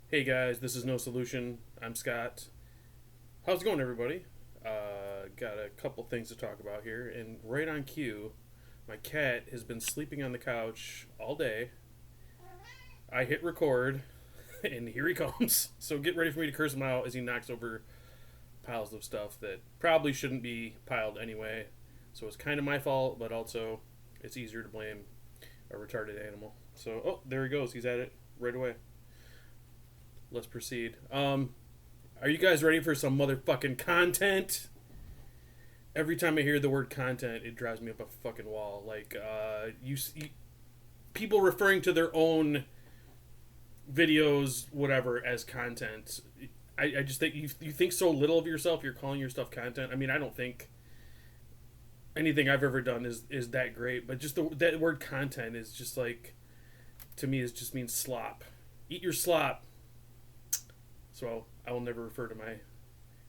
Hey guys, this is No Solution. I'm Scott. How's it going, everybody? Got a couple things to talk about here, and right on cue, my cat has been sleeping on the couch all day. I hit record, and here he comes. So get ready for me to curse him out as he knocks over piles of stuff that probably shouldn't be piled anyway. So it's kind of my fault, but also it's easier to blame a retarded animal. So, oh, there he goes. He's at it right away. Let's proceed. Are you guys ready for some motherfucking content? Every time I hear the word content, it drives me up a fucking wall. Like, people referring to their own videos, whatever, as content. I just think you think so little of yourself. You're calling your stuff content. I mean, I don't think anything I've ever done is that great. But just that word content is just like, to me, it just means slop. Eat your slop. So I will never refer to my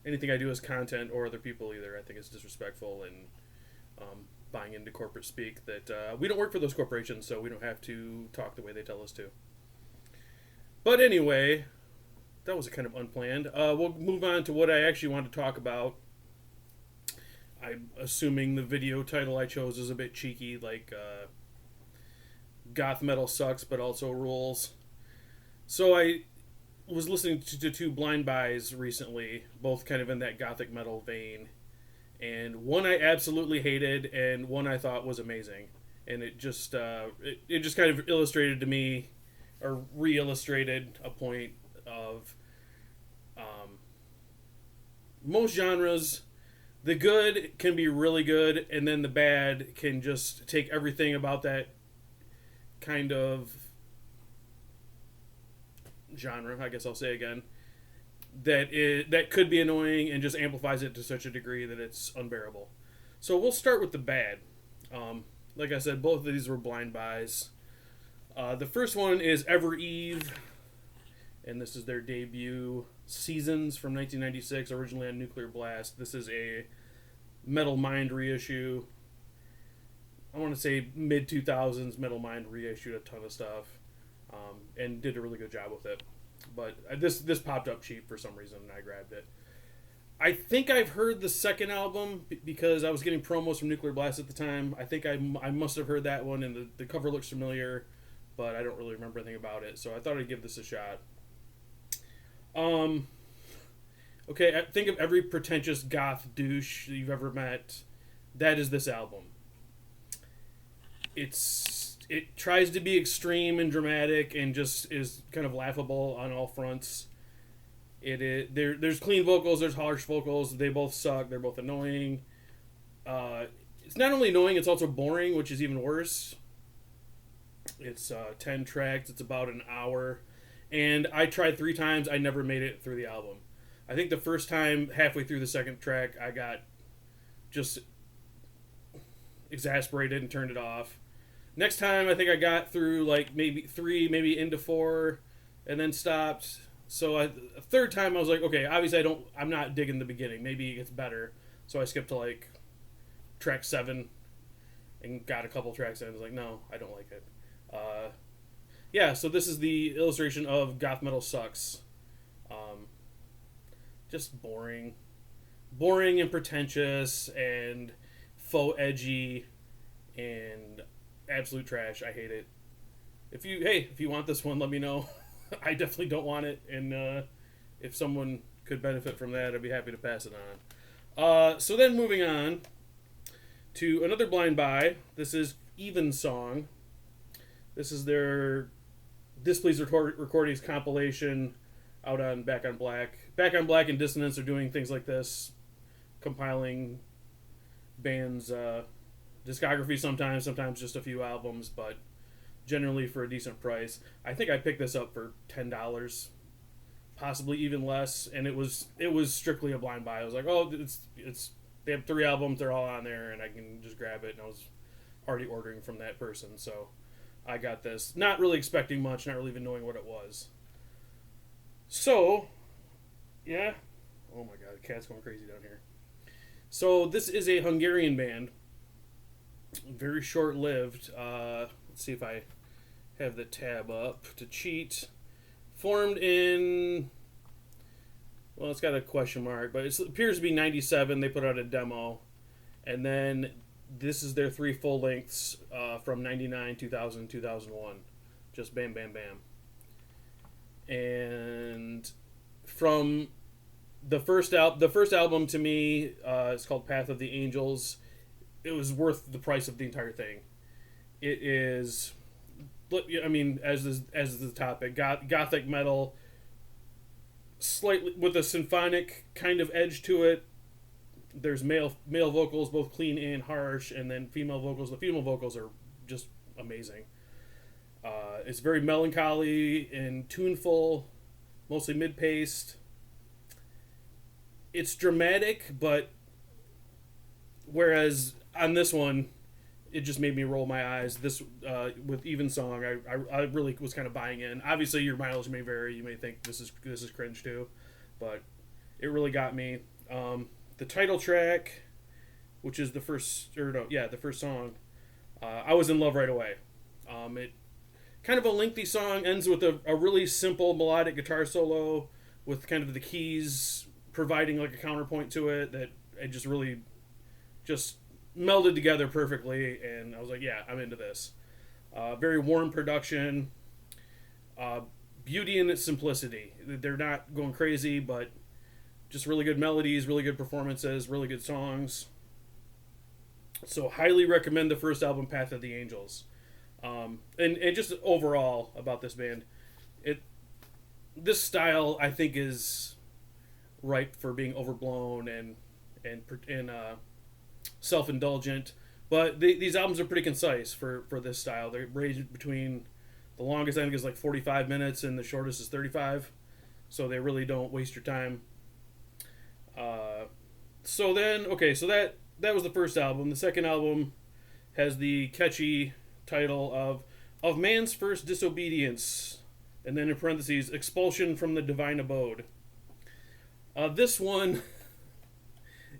anything I do as content or other people either. I think it's disrespectful and buying into corporate speak that we don't work for those corporations, so we don't have to talk the way they tell us to. But anyway, that was kind of unplanned. We'll move on to what I actually want to talk about. I'm assuming the video title I chose is a bit cheeky, like Goth Metal Sucks, but also rules. So I was listening to two blind buys recently, both kind of in that gothic metal vein, and one I absolutely hated, and one I thought was amazing, and it just kind of illustrated to me, or re-illustrated a point of most genres. The good can be really good, and then the bad can just take everything about that kind of genre, I guess I'll say again, that could be annoying and just amplifies it to such a degree that it's unbearable. So we'll start with the bad. Like I said, both of these were blind buys. The first one is Ever Eve, and this is their debut Seasons from 1996, originally on Nuclear Blast. This is a Metal Mind reissue. I want to say mid 2000s. Metal Mind reissued a ton of stuff. And did a really good job with it. But this popped up cheap for some reason, and I grabbed it. I think I've heard the second album because I was getting promos from Nuclear Blast at the time. I think I must have heard that one, and the cover looks familiar, but I don't really remember anything about it. So I thought I'd give this a shot. Okay, think of every pretentious goth douche you've ever met. That is this album. It tries to be extreme and dramatic and just is kind of laughable on all fronts. There's clean vocals, there's harsh vocals. They both suck. They're both annoying. It's not only annoying, it's also boring, which is even worse. It's 10 tracks. It's about an hour, and I tried 3 times. I never made it through the album. I think the first time, halfway through the second track, I got just exasperated and turned it off. Next time, I think I got through like maybe 3, maybe into 4, and then stopped. So a third time, I was like, okay, obviously I'm not digging the beginning. Maybe it gets better. So I skipped to like track 7 and got a couple tracks in. I was like, no, I don't like it. Yeah, so this is the illustration of Goth Metal Sucks. Just boring and pretentious and faux edgy and absolute trash. I hate it. If you want this one, let me know. I definitely don't want it, and if someone could benefit from that, I'd be happy to pass it on. So then moving on to another blind buy. This is EvenSong. This is their Displeased Recordings compilation out on Back on Black. Back on Black and Dissonance are doing things like this, compiling bands' discography sometimes just a few albums, but generally for a decent price. I think I picked this up for $10, possibly even less, and it was strictly a blind buy. I was like, oh, it's they have 3 albums, they're all on there, and I can just grab it. And I was already ordering from that person, so I got this, not really expecting much, not really even knowing what it was. So, yeah. Oh my god, the cat's going crazy down here. So this is a Hungarian band. Very short-lived. Let's see if I have the tab up to cheat. Formed in, well, it's got a question mark, but it appears to be 97. They put out a demo. And then this is their 3 full lengths from 99, 2000, 2001. Just bam, bam, bam. And from the first album to me is called Path of the Angels. It was worth the price of the entire thing. It is, I mean, as the topic, gothic metal, slightly with a symphonic kind of edge to it. There's male vocals, both clean and harsh, and then female vocals. The female vocals are just amazing. It's very melancholy and tuneful, mostly mid-paced. It's dramatic, but whereas on this one, it just made me roll my eyes. This with EvenSong, I really was kind of buying in. Obviously, your mileage may vary. You may think this is cringe too, but it really got me. The title track, which is the first song, I was in love right away. It kind of a lengthy song, ends with a really simple melodic guitar solo with kind of the keys providing like a counterpoint to it that it just really just melded together perfectly, and I was like, yeah, I'm into this. Very warm production, beauty in its simplicity. They're not going crazy, but just really good melodies, really good performances, really good songs. So highly recommend the first album, Path of the Angels. And just overall about this band, this style I think is ripe for being overblown and self-indulgent. But these albums are pretty concise for this style. They range between, the longest I think is like 45 minutes and the shortest is 35. So they really don't waste your time. So that was the first album. The second album has the catchy title of Man's First Disobedience, and then in parentheses, Expulsion from the Divine Abode. This one,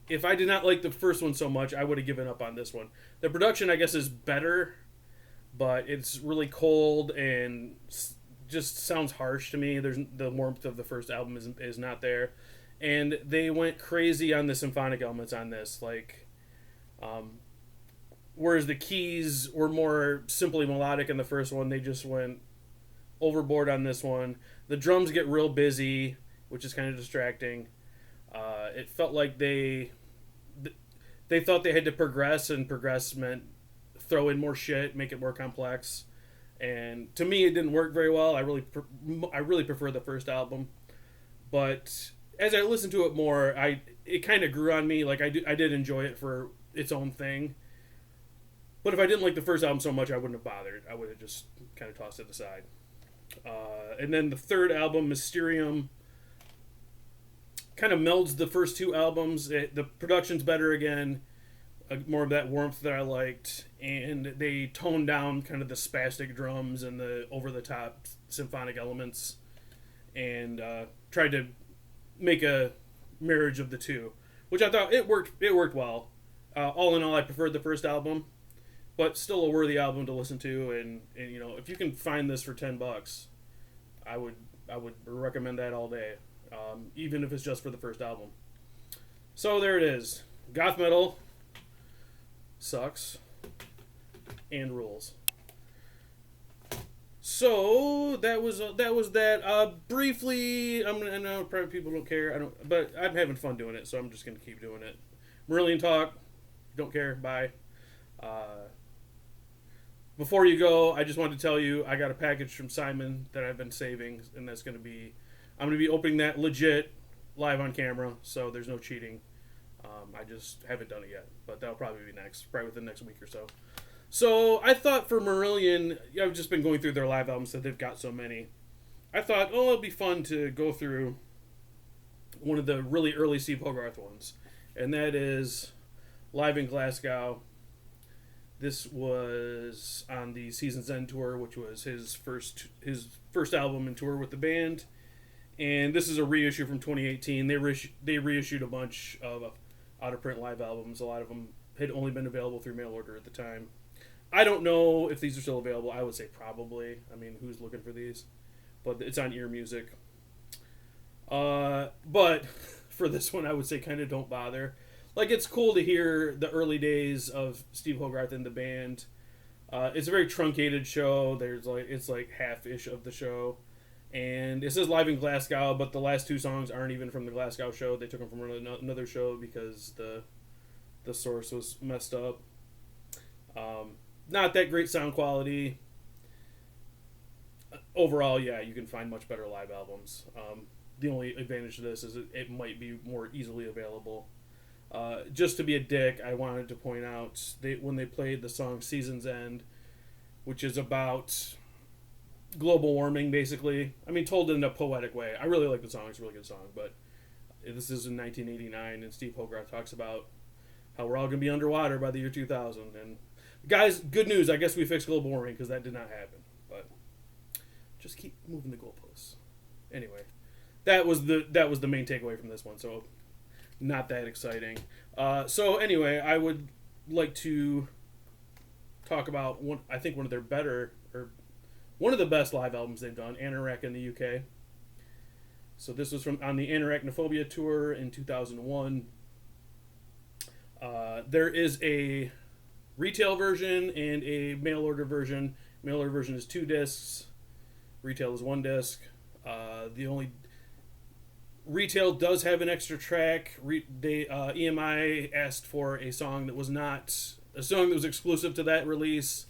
if I did not like the first one so much, I would have given up on this one. The production, I guess, is better, but it's really cold and just sounds harsh to me. There's the warmth of the first album is not there. And they went crazy on the symphonic elements on this, whereas the keys were more simply melodic in the first one, they just went overboard on this one. The drums get real busy, which is kind of distracting. It felt like they thought they had to progress, and progress meant throw in more shit, make it more complex. And to me, it didn't work very well. I really prefer the first album, but as I listened to it more, it kind of grew on me. Like I did enjoy it for its own thing. But if I didn't like the first album so much, I wouldn't have bothered. I would have just kind of tossed it aside. And then the third album, Mysterium, kind of melds the first 2 albums. The production's better again, more of that warmth that I liked, and they toned down kind of the spastic drums and the over-the-top symphonic elements, and tried to make a marriage of the two, which I thought it worked well. All in all, I preferred the first album, but still a worthy album to listen to. And if you can find this for $10, I would recommend that all day, even if it's just for the first album. So there it is. Goth Metal Sucks and rules. So that was that. Briefly, I know probably people don't care. But I'm having fun doing it, so I'm just gonna keep doing it. Marillion talk. Don't care. Bye. Before you go, I just wanted to tell you I got a package from Simon that I've been saving, and I'm gonna be opening that legit live on camera, so there's no cheating. I just haven't done it yet, but that'll probably be next, probably within the next week or so. So I thought for Marillion, I've just been going through their live albums that they've got so many. I thought, it'd be fun to go through one of the really early Steve Hogarth ones, and that is Live in Glasgow. This was on the Season's End tour, which was his first album and tour with the band, and this is a reissue from 2018. They reissued a bunch of out-of-print live albums. A lot of them had only been available through mail order at the time. I don't know if these are still available. I would say probably. I mean, who's looking for these? but it's on Ear Music. But for this one, I would say kind of don't bother. Like, it's cool to hear the early days of Steve Hogarth in the band. It's a very truncated show. It's like half-ish of the show. And it says live in Glasgow, but the last two songs aren't even from the Glasgow show. They took them from another show because the source was messed up. Not that great sound quality. Overall, yeah, you can find much better live albums. The only advantage to this is it might be more easily available. Just to be a dick, I wanted to point out when they played the song Season's End, which is about global warming, basically. I mean, told in a poetic way. I really like the song. It's a really good song, but this is in 1989, and Steve Hogarth talks about how we're all going to be underwater by the year 2000. And guys, good news. I guess we fixed global warming because that did not happen. But just keep moving the goalposts. Anyway, that was the main takeaway from this one. So not that exciting. So anyway, I would like to talk about one of their better, or one of the best live albums they've done, Anorak in the UK. So this was on the Anoraknophobia tour in 2001. There is a retail version and a mail order version. Mail order version is 2 discs. Retail is 1 disc. The only retail does have an extra track. EMI asked for a song that was exclusive to that release,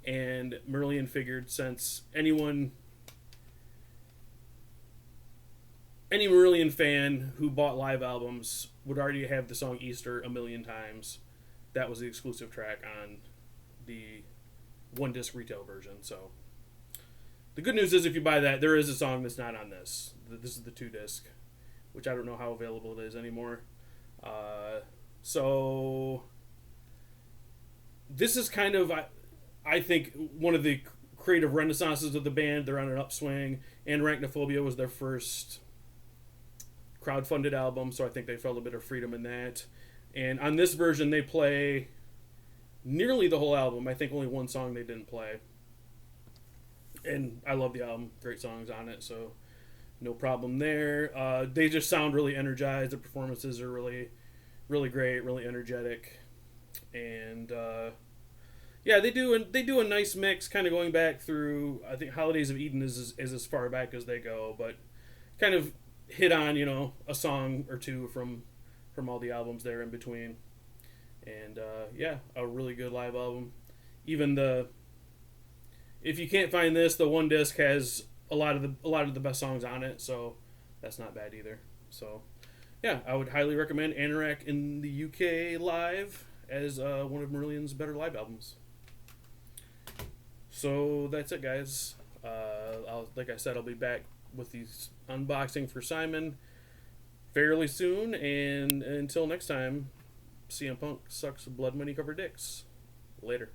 and Marillion figured since any Marillion fan who bought live albums would already have the song Easter a million times, that was the exclusive track on the 1 disc retail version. So the good news is, if you buy that, there is a song that's not on this. This is the 2 disc, which I don't know how available it is anymore. So this is kind of, I think, one of the creative renaissances of the band. They're on an upswing. Anoraknophobia was their first crowdfunded album, so I think they felt a bit of freedom in that. And on this version, they play nearly the whole album. I think only 1 song they didn't play. And I love the album. Great songs on it, so no problem there. They just sound really energized. The performances are really, really great, really energetic. And yeah, they do a nice mix, kind of going back through. I think Holidays of Eden is as far back as they go, but kind of hit on, a song or two from all the albums there in between. And yeah, a really good live album. Even if you can't find this, the 1 disc has a lot of the best songs on it, so that's not bad either. So yeah, I would highly recommend Anorak in the UK live as one of Marillion's better live albums. So that's it, guys. Like I said, I'll be back with these unboxing for Simon fairly soon, and until next time, CM Punk sucks blood money covered dicks. Later.